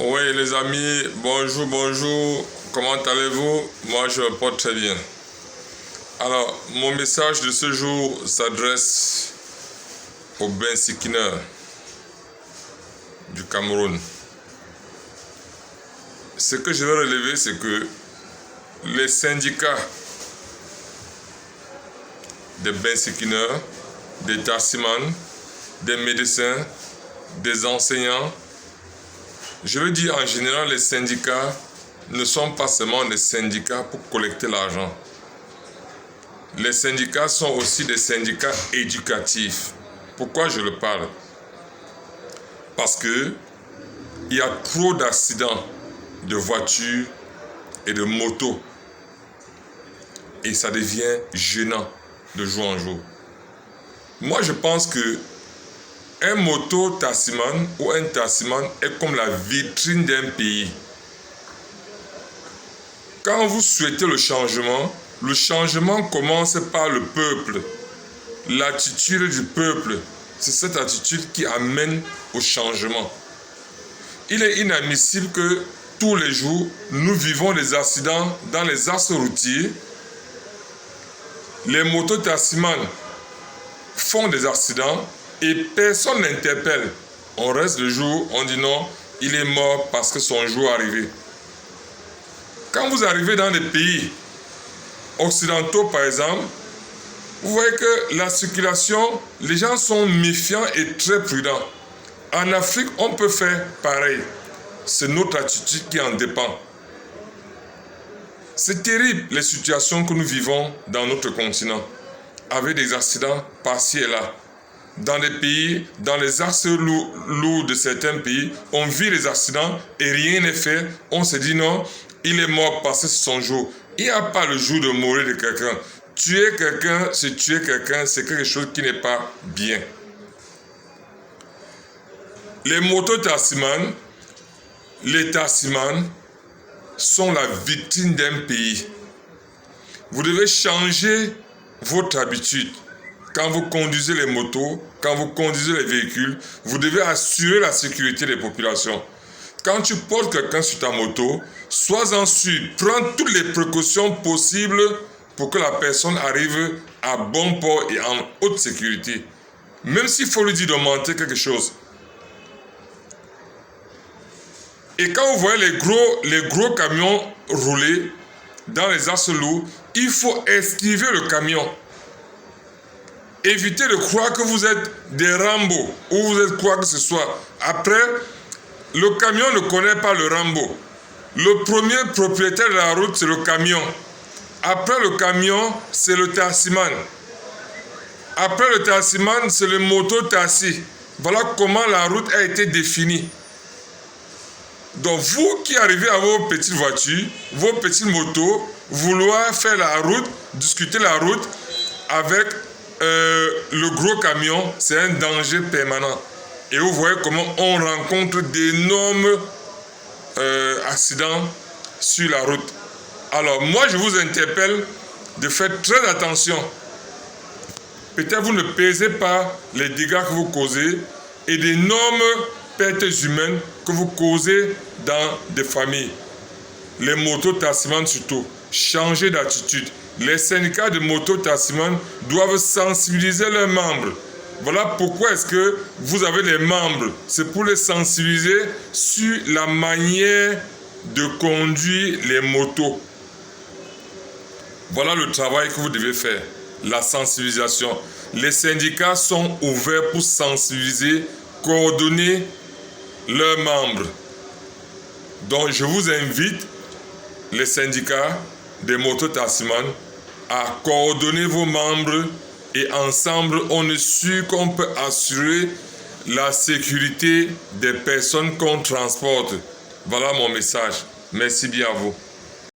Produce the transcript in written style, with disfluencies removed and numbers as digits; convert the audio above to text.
Oui les amis, bonjour, bonjour, comment allez-vous? Moi je me porte très bien. Alors, mon message de ce jour s'adresse aux bensikineurs du Cameroun. Ce que je veux relever, c'est que les syndicats des bensikineurs, des tassimans, des médecins, des enseignants, je veux dire en général, les syndicats ne sont pas seulement des syndicats pour collecter l'argent. Les syndicats sont aussi des syndicats éducatifs. Pourquoi je le parle? Parce que il y a trop d'accidents de voitures et de motos. Et ça devient gênant de jour en jour. Moi, je pense que un moto-taximan ou un taximan est comme la vitrine d'un pays. Quand vous souhaitez le changement commence par le peuple. L'attitude du peuple, c'est cette attitude qui amène au changement. Il est inadmissible que tous les jours, nous vivons des accidents dans les axes routiers. Les moto-tassimans font des accidents et personne n'interpelle. On reste le jour, on dit non, il est mort parce que son jour est arrivé. Quand vous arrivez dans des pays occidentaux par exemple, vous voyez que la circulation, les gens sont méfiants et très prudents. En Afrique, on peut faire pareil. C'est notre attitude qui en dépend. C'est terrible les situations que nous vivons dans notre continent, avec des accidents par-ci et là. Dans des pays, dans les axes lourds de certains pays, on vit les accidents et rien n'est fait. On se dit non, il est mort parce que c'est son jour. Il n'y a pas le jour de mourir de quelqu'un. Tuer quelqu'un, c'est tuer quelqu'un, c'est quelque chose qui n'est pas bien. Les moto-tassimans, les tassimans sont la vitrine d'un pays. Vous devez changer votre habitude. Quand vous conduisez les motos, quand vous conduisez les véhicules, vous devez assurer la sécurité des populations. Quand tu portes quelqu'un sur ta moto, sois-en sûr, prends toutes les précautions possibles pour que la personne arrive à bon port et en haute sécurité. Même s'il faut lui dire de monter quelque chose. Et quand vous voyez les gros camions rouler dans les axes lourds, il faut esquiver le camion. Évitez de croire que vous êtes des Rambo ou vous êtes quoi que ce soit. Après, le camion ne connaît pas le Rambo. Le premier propriétaire de la route, c'est le camion. Après le camion, c'est le taximan. Après le taximan, c'est le moto-taxi. Voilà comment la route a été définie. Donc vous qui arrivez à vos petites voitures, vos petites motos, vouloir faire la route, discuter la route avec le gros camion, c'est un danger permanent. Et vous voyez comment on rencontre d'énormes accidents sur la route. Alors moi je vous interpelle de faire très attention. Peut-être vous ne pesez pas les dégâts que vous causez et d'énormes pertes humaines que vous causez dans des familles. Les moto-tassimans surtout, changez d'attitude. Les syndicats de moto-tassimans doivent sensibiliser leurs membres. Voilà pourquoi est-ce que vous avez les membres. C'est pour les sensibiliser sur la manière de conduire les motos. Voilà le travail que vous devez faire, la sensibilisation. Les syndicats sont ouverts pour sensibiliser, coordonner leurs membres. Donc je vous invite, les syndicats des moto-tassimans, à coordonner vos membres et ensemble on est sûr qu'on peut assurer la sécurité des personnes qu'on transporte. Voilà mon message. Merci bien à vous.